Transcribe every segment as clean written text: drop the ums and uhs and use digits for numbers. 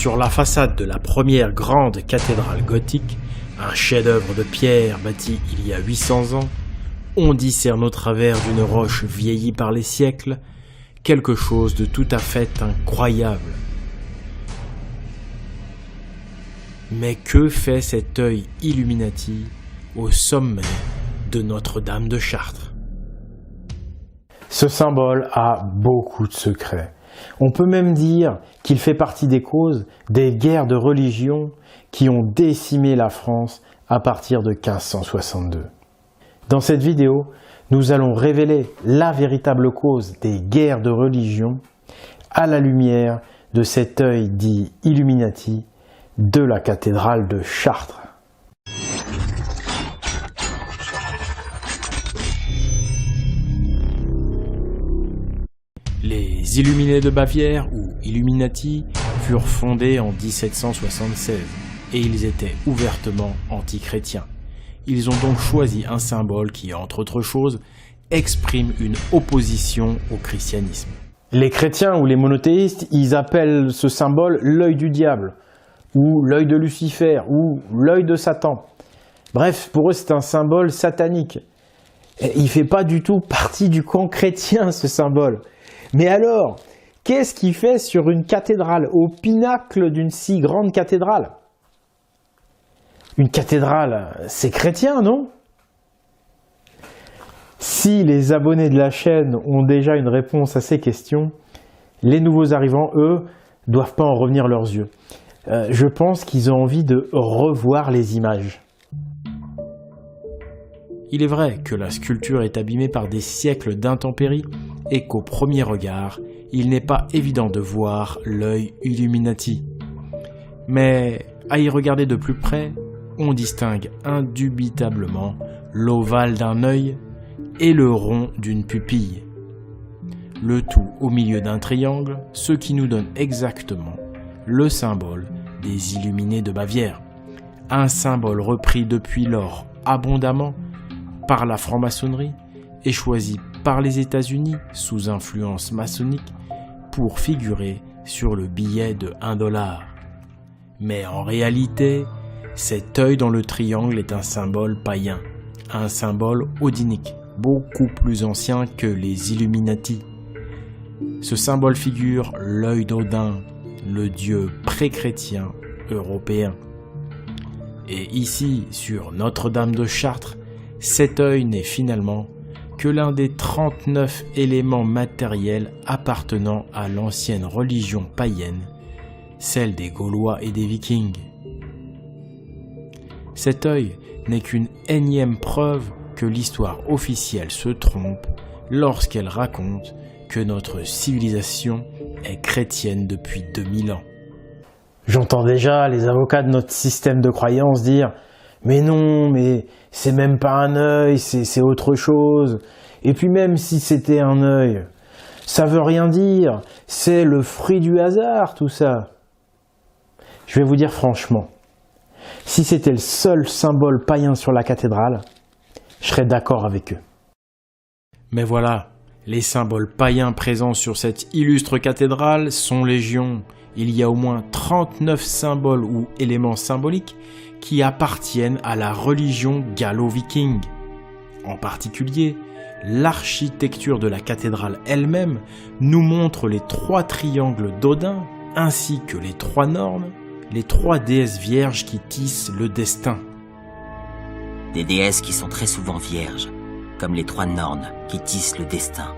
Sur la façade de la première grande cathédrale gothique, un chef-d'œuvre de pierre bâti il y a 800 ans, on discerne au travers d'une roche vieillie par les siècles quelque chose de tout à fait incroyable. Mais que fait cet œil Illuminati au sommet de Notre-Dame de Chartres? Ce symbole a beaucoup de secrets. On peut même dire qu'il fait partie des causes des guerres de religion qui ont décimé la France à partir de 1562. Dans cette vidéo, nous allons révéler la véritable cause des guerres de religion à la lumière de cet œil dit Illuminati de la cathédrale de Chartres. Les Illuminés de Bavière, ou Illuminati, furent fondés en 1776 et ils étaient ouvertement antichrétiens. Ils ont donc choisi un symbole qui, entre autres choses, exprime une opposition au christianisme. Les chrétiens ou les monothéistes, ils appellent ce symbole l'œil du diable, ou l'œil de Lucifer, ou l'œil de Satan. Bref, pour eux c'est un symbole satanique. Et il ne fait pas du tout partie du camp chrétien ce symbole. Mais alors, qu'est-ce qu'il fait sur une cathédrale, au pinacle d'une si grande cathédrale? Une cathédrale, c'est chrétien, non? Si les abonnés de la chaîne ont déjà une réponse à ces questions, les nouveaux arrivants, eux, doivent pas en revenir leurs yeux. Je pense qu'ils ont envie de revoir les images. Il est vrai que la sculpture est abîmée par des siècles d'intempéries et qu'au premier regard, il n'est pas évident de voir l'œil Illuminati. Mais à y regarder de plus près, on distingue indubitablement l'ovale d'un œil et le rond d'une pupille. Le tout au milieu d'un triangle, ce qui nous donne exactement le symbole des Illuminés de Bavière. Un symbole repris depuis lors abondamment par la franc-maçonnerie et choisi par les États-Unis sous influence maçonnique pour figurer sur le billet de $1. Mais en réalité, cet œil dans le triangle est un symbole païen, un symbole odinique, beaucoup plus ancien que les Illuminati. Ce symbole figure l'œil d'Odin, le dieu pré-chrétien européen. Et ici, sur Notre-Dame de Chartres, cet œil n'est finalement que l'un des 39 éléments matériels appartenant à l'ancienne religion païenne, celle des Gaulois et des Vikings. Cet œil n'est qu'une énième preuve que l'histoire officielle se trompe lorsqu'elle raconte que notre civilisation est chrétienne depuis 2000 ans. J'entends déjà les avocats de notre système de croyance dire « Mais non, mais c'est même pas un œil, c'est autre chose. Et puis même si c'était un œil, ça veut rien dire, c'est le fruit du hasard tout ça. » Je vais vous dire franchement, si c'était le seul symbole païen sur la cathédrale, je serais d'accord avec eux. Mais voilà, les symboles païens présents sur cette illustre cathédrale sont légion. Il y a au moins 39 symboles ou éléments symboliques qui appartiennent à la religion gallo-viking. En particulier, l'architecture de la cathédrale elle-même nous montre les 3 triangles d'Odin ainsi que les 3 nornes, les 3 déesses vierges qui tissent le destin. Des déesses qui sont très souvent vierges, comme les 3 nornes qui tissent le destin.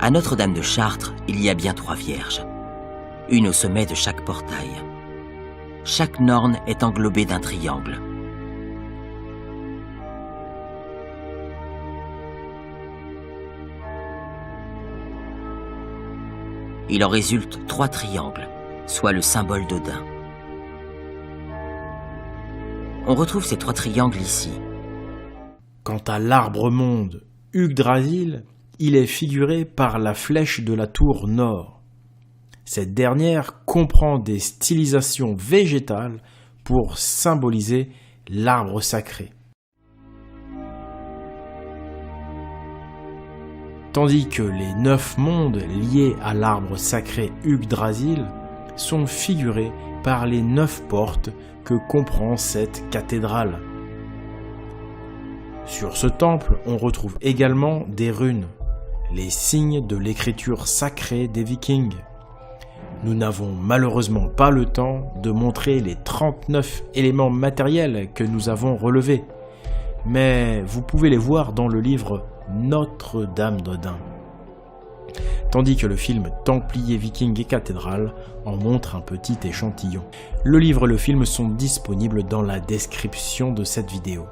À Notre-Dame de Chartres, il y a bien 3 vierges, une au sommet de chaque portail. Chaque norne est englobée d'un triangle. Il en résulte 3 triangles, soit le symbole d'Odin. On retrouve ces 3 triangles ici. Quant à l'arbre-monde Yggdrasil, il est figuré par la flèche de la tour nord. Cette dernière comprend des stylisations végétales pour symboliser l'arbre sacré. tandis que les 9 mondes liés à l'arbre sacré Yggdrasil sont figurés par les 9 portes que comprend cette cathédrale. Sur ce temple, on retrouve également des runes, les signes de l'écriture sacrée des Vikings. Nous n'avons malheureusement pas le temps de montrer les 39 éléments matériels que nous avons relevés, mais vous pouvez les voir dans le livre Notre-Dame d'Odin. Tandis que le film Templiers, Vikings et Cathédrale en montre un petit échantillon. Le livre et le film sont disponibles dans la description de cette vidéo.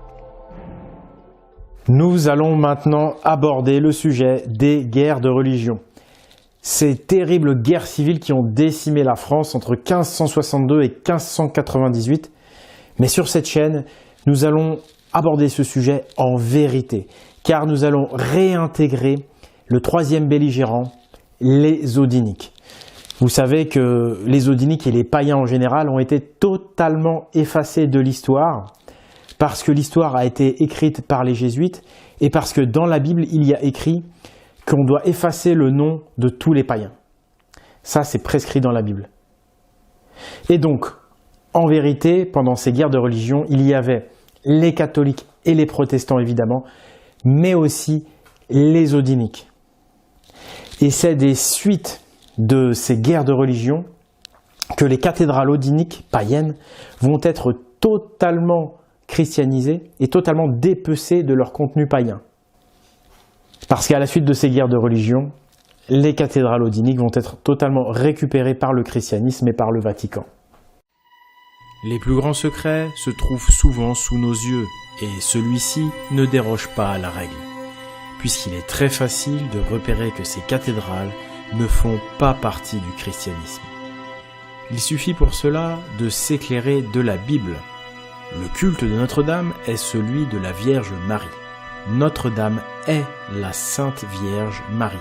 Nous allons maintenant aborder le sujet des guerres de religion. Ces terribles guerres civiles qui ont décimé la France entre 1562 et 1598. Mais sur cette chaîne, nous allons aborder ce sujet en vérité, car nous allons réintégrer le troisième belligérant, les Odiniques. Vous savez que les Odiniques et les païens en général ont été totalement effacés de l'histoire, parce que l'histoire a été écrite par les jésuites et parce que dans la Bible, il y a écrit qu'on doit effacer le nom de tous les païens. Ça, c'est prescrit dans la Bible. Et donc, en vérité, pendant ces guerres de religion, il y avait les catholiques et les protestants, évidemment, mais aussi les Odiniques. Et c'est des suites de ces guerres de religion que les cathédrales odiniques païennes vont être totalement christianisées et totalement dépecées de leur contenu païen. Parce qu'à la suite de ces guerres de religion, les cathédrales odiniques vont être totalement récupérées par le christianisme et par le Vatican. Les plus grands secrets se trouvent souvent sous nos yeux, et celui-ci ne déroge pas à la règle, puisqu'il est très facile de repérer que ces cathédrales ne font pas partie du christianisme. Il suffit pour cela de s'éclairer de la Bible. Le culte de Notre-Dame est celui de la Vierge Marie. Notre-Dame est la Sainte Vierge Marie.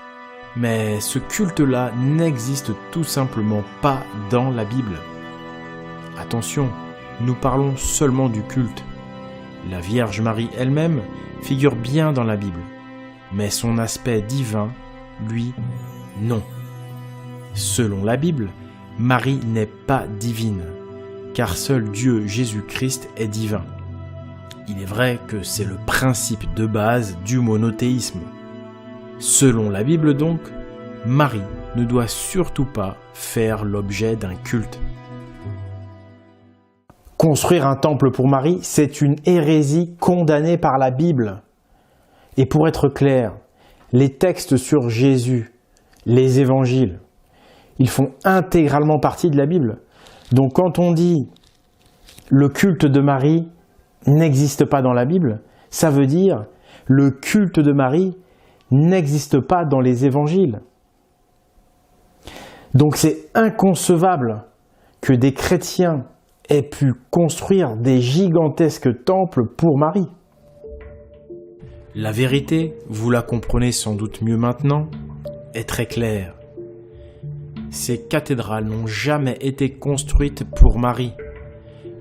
Mais ce culte-là n'existe tout simplement pas dans la Bible. Attention, nous parlons seulement du culte. La Vierge Marie elle-même figure bien dans la Bible, mais son aspect divin, lui, non. Selon la Bible, Marie n'est pas divine, car seul Dieu Jésus-Christ est divin. Il est vrai que c'est le principe de base du monothéisme. Selon la Bible donc, Marie ne doit surtout pas faire l'objet d'un culte. Construire un temple pour Marie, c'est une hérésie condamnée par la Bible. Et pour être clair, les textes sur Jésus, les évangiles, ils font intégralement partie de la Bible. Donc quand on dit le culte de Marie n'existe pas dans la Bible, ça veut dire le culte de Marie n'existe pas dans les évangiles. Donc c'est inconcevable que des chrétiens aient pu construire des gigantesques temples pour Marie. La vérité, vous la comprenez sans doute mieux maintenant, est très claire. Ces cathédrales n'ont jamais été construites pour Marie,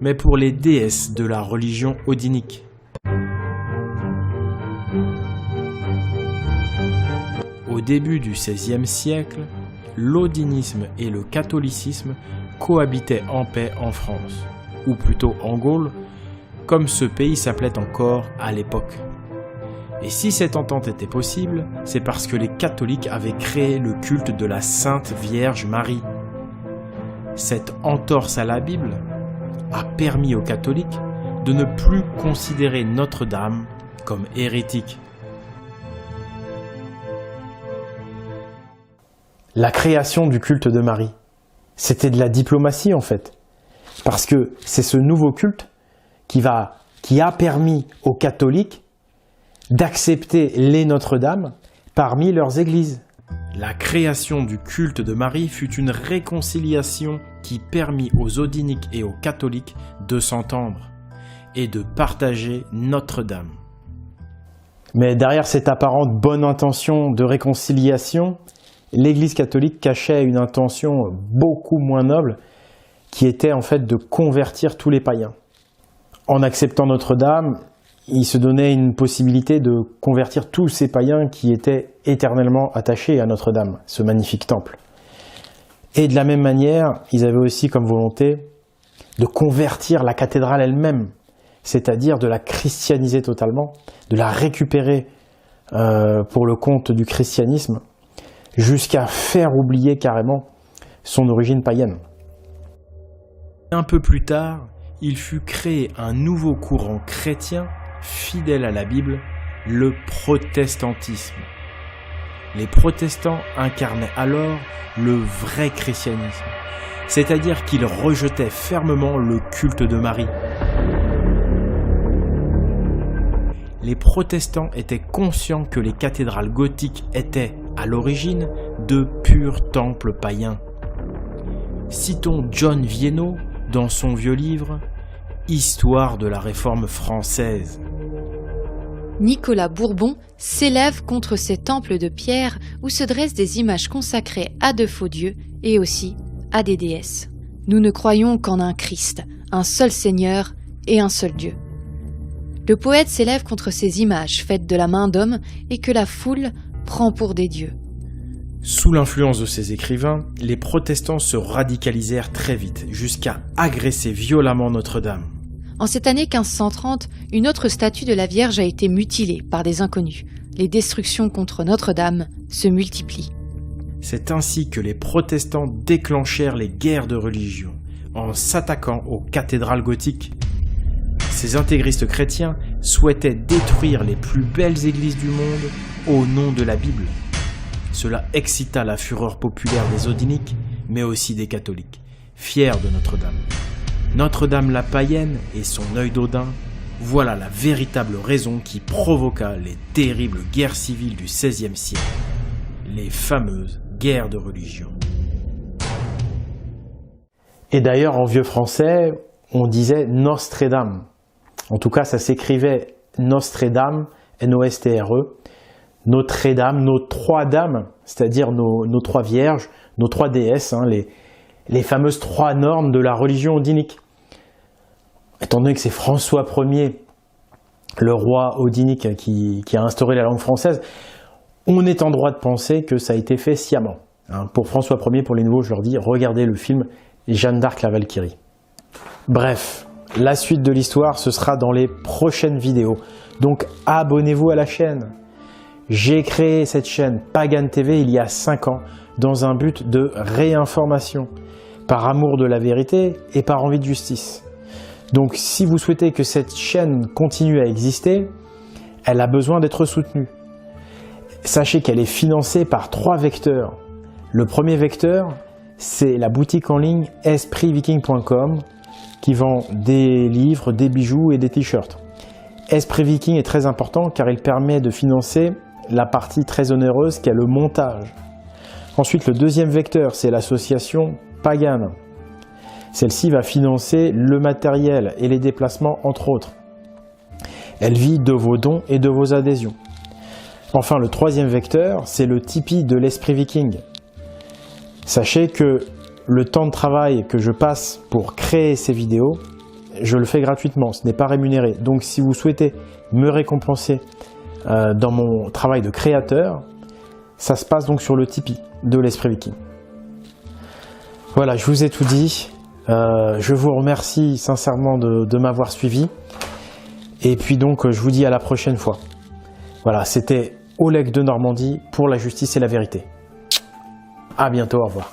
mais pour les déesses de la religion odinique. Au début du XVIe siècle, l'odinisme et le catholicisme cohabitaient en paix en France, ou plutôt en Gaule, comme ce pays s'appelait encore à l'époque. Et si cette entente était possible, c'est parce que les catholiques avaient créé le culte de la Sainte Vierge Marie. Cette entorse à la Bible a permis aux catholiques de ne plus considérer Notre-Dame comme hérétique. La création du culte de Marie, c'était de la diplomatie en fait. Parce que c'est ce nouveau culte qui a permis aux catholiques d'accepter les Notre-Dame parmi leurs églises. La création du culte de Marie fut une réconciliation qui permit aux odiniques et aux catholiques de s'entendre et de partager Notre-Dame. Mais derrière cette apparente bonne intention de réconciliation, l'Église catholique cachait une intention beaucoup moins noble qui était en fait de convertir tous les païens. En acceptant Notre-Dame, il se donnait une possibilité de convertir tous ces païens qui étaient éternellement attachés à Notre-Dame, ce magnifique temple. Et de la même manière, ils avaient aussi comme volonté de convertir la cathédrale elle-même, c'est-à-dire de la christianiser totalement, de la récupérer pour le compte du christianisme, jusqu'à faire oublier carrément son origine païenne. Un peu plus tard, il fut créé un nouveau courant chrétien fidèle à la Bible, le protestantisme. Les protestants incarnaient alors le vrai christianisme, c'est-à-dire qu'ils rejetaient fermement le culte de Marie. Les protestants étaient conscients que les cathédrales gothiques étaient, à l'origine, de purs temples païens. Citons John Viennot dans son vieux livre « Histoire de la Réforme française ». Nicolas Bourbon s'élève contre ces temples de pierre où se dressent des images consacrées à de faux dieux et aussi à des déesses. Nous ne croyons qu'en un Christ, un seul Seigneur et un seul Dieu. Le poète s'élève contre ces images faites de la main d'homme et que la foule prend pour des dieux. Sous l'influence de ces écrivains, les protestants se radicalisèrent très vite, jusqu'à agresser violemment Notre-Dame. En cette année 1530, une autre statue de la Vierge a été mutilée par des inconnus. Les destructions contre Notre-Dame se multiplient. C'est ainsi que les protestants déclenchèrent les guerres de religion, en s'attaquant aux cathédrales gothiques. Ces intégristes chrétiens souhaitaient détruire les plus belles églises du monde au nom de la Bible. Cela excita la fureur populaire des odiniques, mais aussi des catholiques, fiers de Notre-Dame. Notre-Dame la païenne et son œil d'Odin, voilà la véritable raison qui provoqua les terribles guerres civiles du XVIe siècle, les fameuses guerres de religion. Et d'ailleurs, en vieux français, on disait Nostredame. En tout cas, ça s'écrivait Nostredame, N-O-S-T-R-E. Notre-Dame, nos trois dames, c'est-à-dire nos trois vierges, nos trois déesses, les fameuses trois normes de la religion odinique. Étant donné que c'est François Ier, le roi odinique, qui a instauré la langue française, on est en droit de penser que ça a été fait sciemment. Pour François Ier, pour les nouveaux, je leur dis, regardez le film Jeanne d'Arc la Valkyrie. Bref, la suite de l'histoire, ce sera dans les prochaines vidéos. Donc abonnez-vous à la chaîne. J'ai créé cette chaîne Pagan TV il y a 5 ans dans un but de réinformation, par amour de la vérité et par envie de justice. Donc si vous souhaitez que cette chaîne continue à exister, elle a besoin d'être soutenue. Sachez qu'elle est financée par 3 vecteurs. Le premier vecteur, c'est la boutique en ligne espritviking.com qui vend des livres, des bijoux et des t-shirts. Esprit Viking est très important car il permet de financer la partie très onéreuse qui est le montage. Ensuite, le deuxième vecteur, c'est l'association Pagan. Celle-ci va financer le matériel et les déplacements, entre autres. Elle vit de vos dons et de vos adhésions. Enfin, le troisième vecteur, c'est le Tipeee de l'Esprit Viking. Sachez que le temps de travail que je passe pour créer ces vidéos, je le fais gratuitement, ce n'est pas rémunéré. Donc si vous souhaitez me récompenser dans mon travail de créateur, ça se passe donc sur le Tipeee de l'Esprit Viking. Voilà, je vous ai tout dit. Je vous remercie sincèrement de m'avoir suivi. Et puis donc, je vous dis à la prochaine fois. Voilà, c'était Oleg de Normandie pour la justice et la vérité. À bientôt, au revoir.